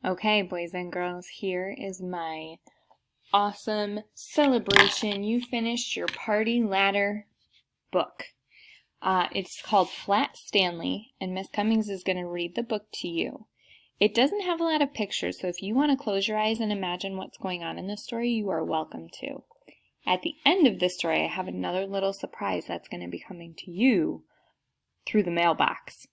Okay, boys and girls, here is my awesome celebration. You finished your party ladder book. It's called Flat Stanley, and Miss Cummings is going to read the book to you. It doesn't have a lot of pictures, so if you want to close your eyes and imagine what's going on in the story, you are welcome to. At the end of the story, I have another little surprise that's going to be coming to you through the mailbox.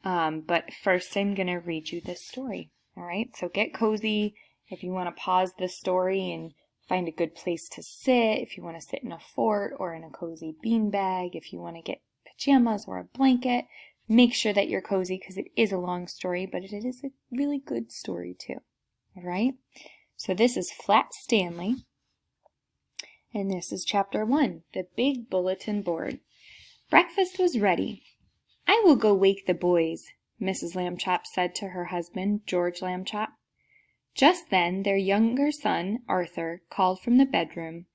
But first, I'm going to read you this story. All right, so get cozy. If you want to pause the story and find a good place to sit, if you want to sit in a fort or in a cozy beanbag, if you want to get pajamas or a blanket, make sure that you're cozy because it is a long story, but it is a really good story too. All right, so this is Flat Stanley, and this is Chapter 1, The Big Bulletin Board. Breakfast was ready. "I will go wake the boys," Mrs. Lambchop said to her husband, George Lambchop. Just then their younger son, Arthur, called from the bedroom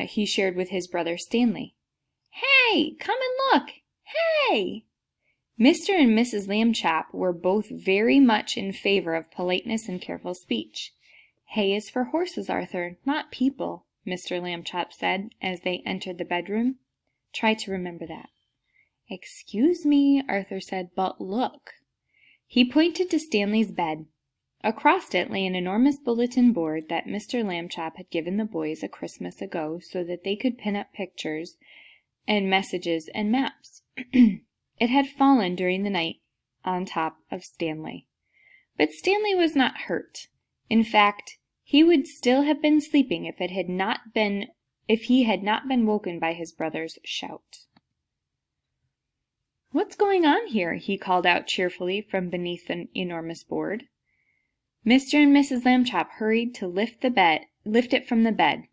he shared with his brother Stanley. "Hey, come and look! Hey!" Mr. and Mrs. Lambchop were both very much in favor of politeness and careful speech. "Hay is for horses, Arthur, not people," Mr. Lambchop said as they entered the bedroom. "Try to remember that." "Excuse me," Arthur said, "but look." He pointed to Stanley's bed. Across it lay an enormous bulletin board that Mr. Lambchop had given the boys a Christmas ago so that they could pin up pictures and messages and maps. It had fallen during the night on top of Stanley. But Stanley was not hurt. In fact, he would still have been sleeping if he had not been woken by his brother's shout. "What's going on here?" he called out cheerfully from beneath an enormous board. Mr. and Mrs. Lambchop hurried to lift it from the bed.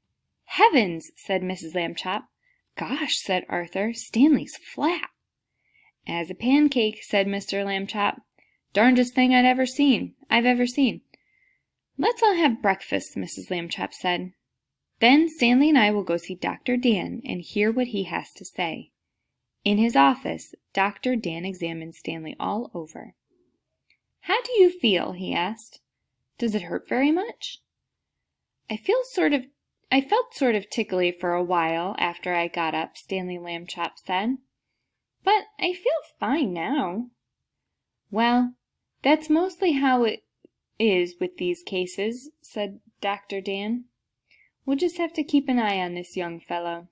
"Heavens!" said Mrs. Lambchop. "Gosh!" said Arthur. "Stanley's flat." "As a pancake," said Mr. Lambchop. "Darndest thing I've ever seen. "Let's all have breakfast," Mrs. Lambchop said. "Then Stanley and I will go see Dr. Dan and hear what he has to say." In his office, Dr. Dan examined Stanley all over. "How do you feel?" he asked. "Does it hurt very much?" I felt sort of tickly for a while after I got up," Stanley Lambchop said. "But I feel fine now." "Well, that's mostly how it is with these cases," said Dr. Dan. "We'll just have to keep an eye on this young fellow,"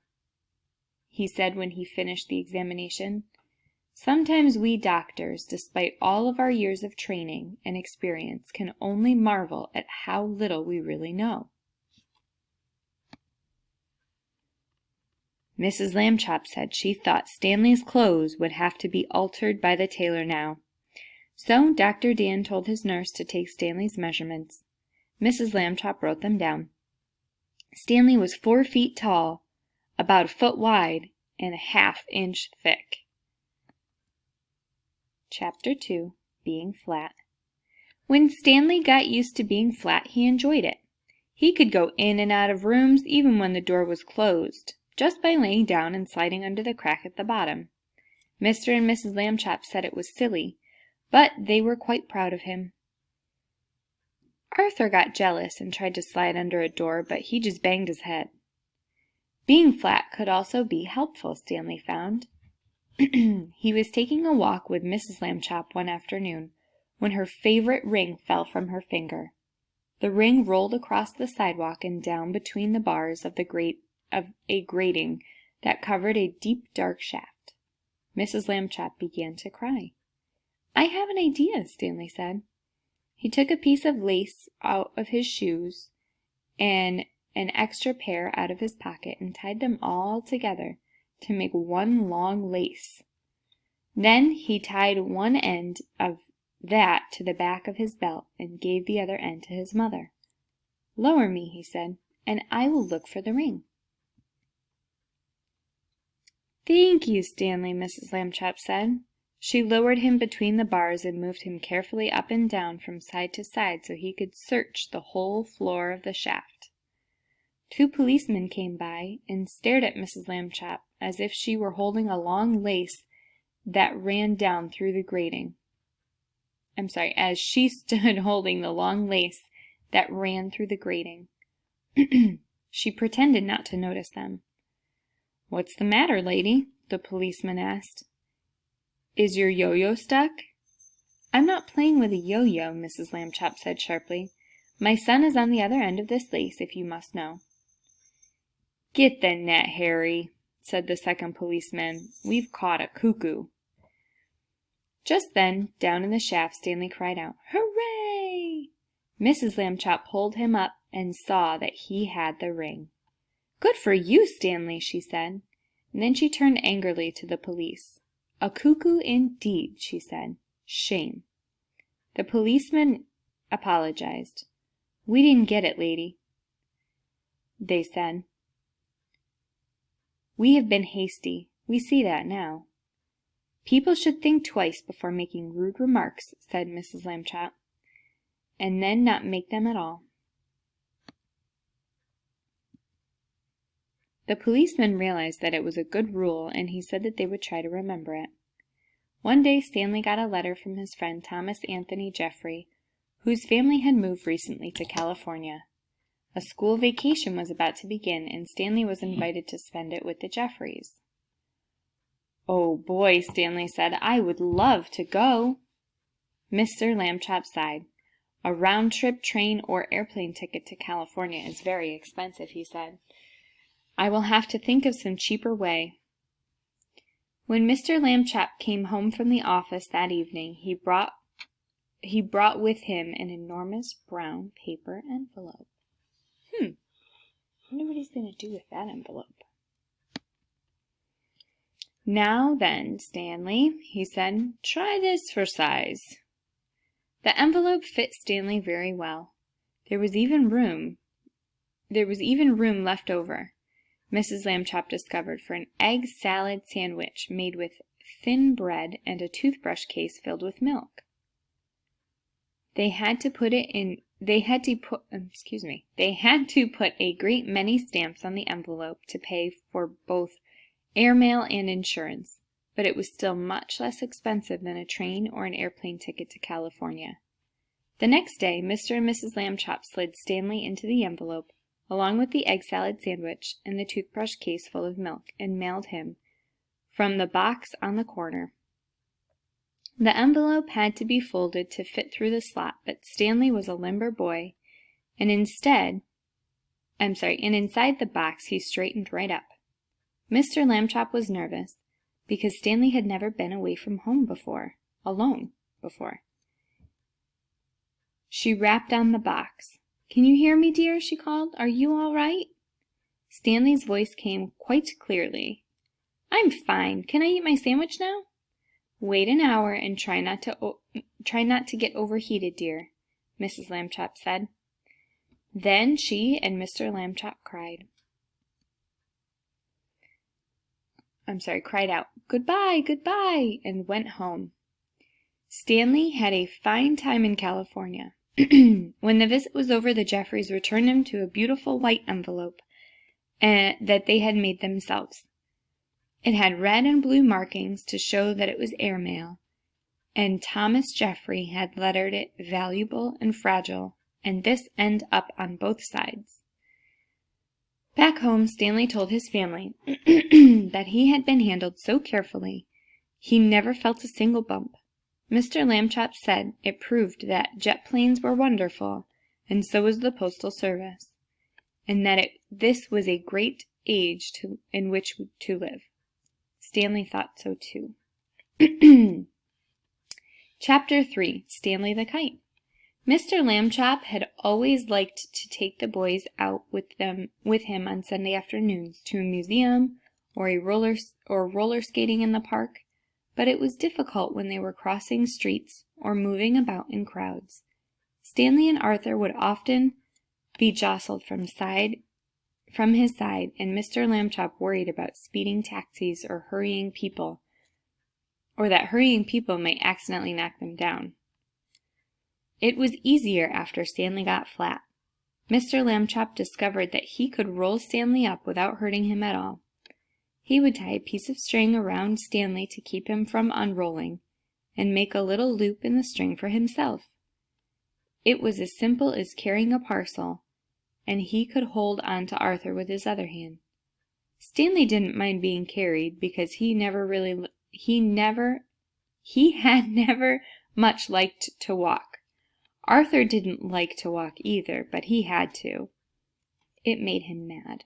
he said when he finished the examination. "Sometimes we doctors, despite all of our years of training and experience, can only marvel at how little we really know." Mrs. Lambchop said she thought Stanley's clothes would have to be altered by the tailor now. So Dr. Dan told his nurse to take Stanley's measurements. Mrs. Lambchop wrote them down. Stanley was 4 feet tall, about a foot wide, and a ½ inch thick. Chapter 2, Being Flat. When Stanley got used to being flat, he enjoyed it. He could go in and out of rooms even when the door was closed, just by laying down and sliding under the crack at the bottom. Mr. and Mrs. Lambchop said it was silly, but they were quite proud of him. Arthur got jealous and tried to slide under a door, but he just banged his head. Being flat could also be helpful, Stanley found. He was taking a walk with Mrs. Lambchop one afternoon when her favorite ring fell from her finger. The ring rolled across the sidewalk and down between the bars of a grating that covered a deep, dark shaft. Mrs. Lambchop began to cry. "I have an idea," Stanley said. He took a piece of lace out of his shoes and an extra pair out of his pocket and tied them all together to make one long lace. Then he tied one end of that to the back of his belt and gave the other end to his mother. "Lower me," he said, "and I will look for the ring." "Thank you, Stanley," Mrs. Lambchop said. She lowered him between the bars and moved him carefully up and down from side to side so he could search the whole floor of the shaft. 2 policemen came by and stared at Mrs. Lambchop as if she were holding a long lace that ran down through the grating. as she stood holding the long lace that ran through the grating. She pretended not to notice them. "What's the matter, lady?" the policeman asked. "Is your yo-yo stuck?" "I'm not playing with a yo-yo," Mrs. Lambchop said sharply. "My son is on the other end of this lace, if you must know." "Get the net, Harry," said the second policeman. "We've caught a cuckoo." Just then, down in the shaft, Stanley cried out, "Hooray!" Mrs. Lambchop pulled him up and saw that he had the ring. "Good for you, Stanley," she said. And then she turned angrily to the police. "A cuckoo indeed," she said. "Shame." The policeman apologized. "We didn't get it, lady," they said. "We have been hasty. We see that now." "People should think twice before making rude remarks," said Mrs. Lambchop, "and then not make them at all." The policeman realized that it was a good rule, and he said that they would try to remember it. One day Stanley got a letter from his friend Thomas Anthony Jeffrey, whose family had moved recently to California. A school vacation was about to begin, and Stanley was invited to spend it with the Jeffreys. "Oh boy," Stanley said, "I would love to go." Mr. Lambchop sighed. "A round-trip train or airplane ticket to California is very expensive," he said. "I will have to think of some cheaper way." When Mr. Lambchop came home from the office that evening, he brought with him an enormous brown paper envelope. I wonder what he's going to do with that envelope. "Now then, Stanley," he said, "try this for size." The envelope fit Stanley very well. There was even room left over, Mrs. Lambchop discovered, for an egg salad sandwich made with thin bread and a toothbrush case filled with milk. They had to put a great many stamps on the envelope to pay for both airmail and insurance, but it was still much less expensive than a train or an airplane ticket to California. The next day, Mr. and Mrs. Lambchop slid Stanley into the envelope, along with the egg salad sandwich and the toothbrush case full of milk, and mailed him from the box on the corner. The envelope had to be folded to fit through the slot, but Stanley was a limber boy, and inside the box he straightened right up. Mr. Lambchop was nervous, because Stanley had never been away from home alone before. She rapped on the box. "Can you hear me, dear?" she called. "Are you all right?" Stanley's voice came quite clearly. "I'm fine. Can I eat my sandwich now?" "Wait an hour and try not to get overheated, dear," Mrs. Lambchop said. Then she and Mr. Lambchop cried out, "Goodbye, goodbye," and went home. Stanley had a fine time in California. When the visit was over, the Jeffreys returned him to a beautiful white envelope that they had made themselves. It had red and blue markings to show that it was airmail, and Thomas Jeffrey had lettered it "Valuable and Fragile," and this end up on both sides. Back home, Stanley told his family that he had been handled so carefully he never felt a single bump. Mr. Lambchop said it proved that jet planes were wonderful, and so was the postal service, and that this was a great age in which to live. Stanley thought so too. Chapter 3. Stanley the Kite. Mr. Lambchop had always liked to take the boys out with him on Sunday afternoons to a museum or roller skating in the park, but it was difficult when they were crossing streets or moving about in crowds. Stanley and Arthur would often be jostled from his side, and Mr. Lambchop worried about speeding taxis or that hurrying people might accidentally knock them down. It was easier after Stanley got flat. Mr. Lambchop discovered that he could roll Stanley up without hurting him at all. He would tie a piece of string around Stanley to keep him from unrolling, and make a little loop in the string for himself. It was as simple as carrying a parcel, and he could hold on to Arthur with his other hand. Stanley didn't mind being carried because he had never much liked to walk. Arthur didn't like to walk either, but he had to. It made him mad.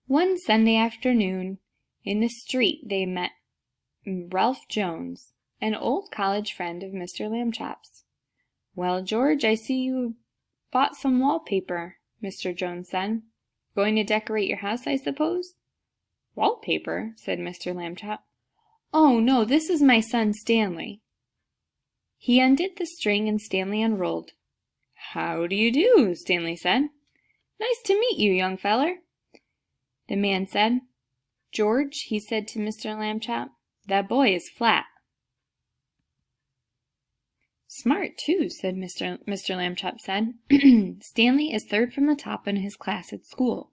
One Sunday afternoon, in the street they met Ralph Jones, an old college friend of Mr. Lambchop's. "Well, George, I see you bought some wallpaper," Mr. Jones said. "Going to decorate your house, I suppose?" "Wallpaper?" said Mr. Lambchop. "Oh, no, this is my son Stanley." He undid the string and Stanley unrolled. "How do you do?" Stanley said. "Nice to meet you, young feller." The man said, "George," he said to Mr. Lambchop, "that boy is flat." "Smart, too," said Mr. Lambchop said. "Stanley is third from the top in his class at school."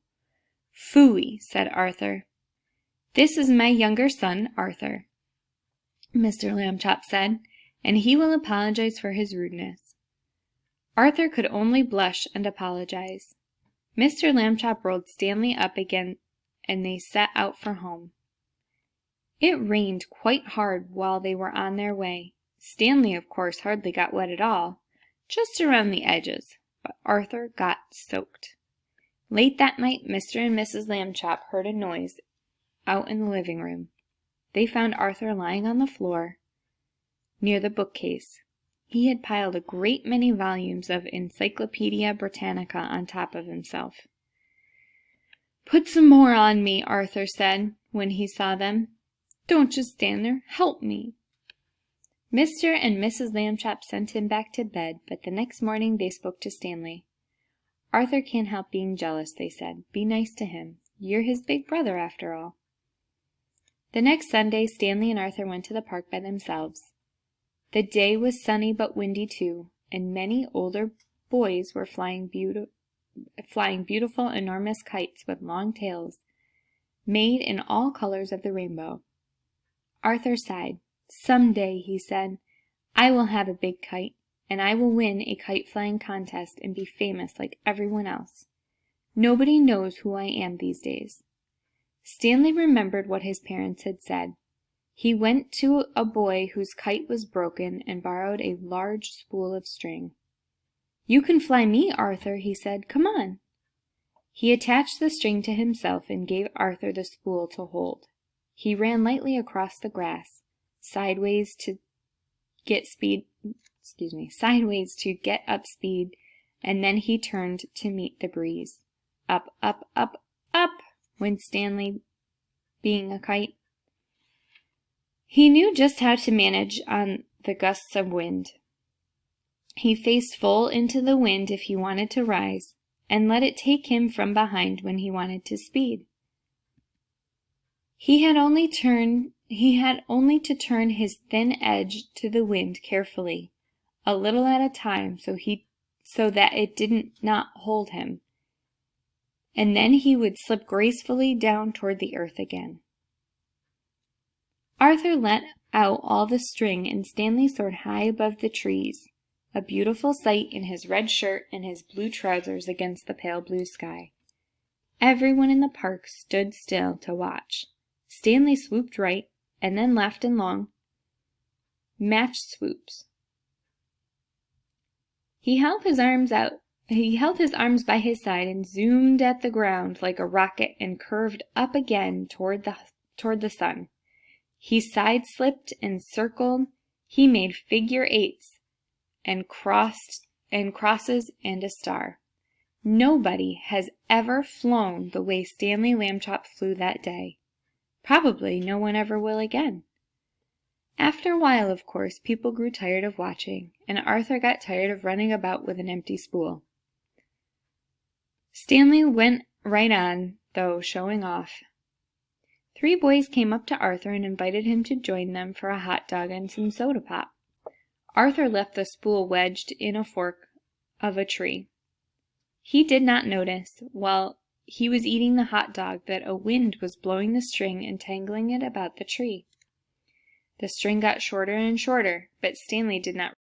"Phooey," said Arthur. "This is my younger son, Arthur," Mr. Lambchop said, "and he will apologize for his rudeness." Arthur could only blush and apologize. Mr. Lambchop rolled Stanley up again, and they set out for home. It rained quite hard while they were on their way. Stanley, of course, hardly got wet at all, just around the edges, but Arthur got soaked. Late that night, Mr. and Mrs. Lambchop heard a noise out in the living room. They found Arthur lying on the floor near the bookcase. He had piled a great many volumes of Encyclopedia Britannica on top of himself. "Put some more on me," Arthur said when he saw them. "Don't just stand there. Help me." Mr. and Mrs. Lambchop sent him back to bed, but the next morning they spoke to Stanley. "Arthur can't help being jealous," they said. "Be nice to him. You're his big brother, after all." The next Sunday, Stanley and Arthur went to the park by themselves. The day was sunny but windy too, and many older boys were flying beautiful, enormous kites with long tails, made in all colors of the rainbow. Arthur sighed. "Some day," he said, "I will have a big kite, and I will win a kite-flying contest and be famous like everyone else. Nobody knows who I am these days." Stanley remembered what his parents had said. He went to a boy whose kite was broken and borrowed a large spool of string. "You can fly me, Arthur," he said. "Come on." He attached the string to himself and gave Arthur the spool to hold. He ran lightly across the grass, sideways to get up speed, and then he turned to meet the breeze. Up, up, up, up went Stanley, being a kite. He knew just how to manage on the gusts of wind. He faced full into the wind if he wanted to rise, and let it take him from behind when he wanted to speed. He had only to turn his thin edge to the wind carefully, a little at a time, so that it did not hold him, and then he would slip gracefully down toward the earth again. Arthur let out all the string, and Stanley soared high above the trees, a beautiful sight in his red shirt and his blue trousers against the pale blue sky. Everyone in the park stood still to watch. Stanley swooped right, and then left in long, matched swoops. He held his arms by his side and zoomed at the ground like a rocket and curved up again toward the sun. He side-slipped and circled. He made figure eights and crosses and a star. Nobody has ever flown the way Stanley Lambchop flew that day. Probably no one ever will again. After a while, of course, people grew tired of watching, and Arthur got tired of running about with an empty spool. Stanley went right on, though, showing off. 3 boys came up to Arthur and invited him to join them for a hot dog and some soda pop. Arthur left the spool wedged in a fork of a tree. He did not notice, while he was eating the hot dog, that a wind was blowing the string and tangling it about the tree. The string got shorter and shorter, but Stanley did not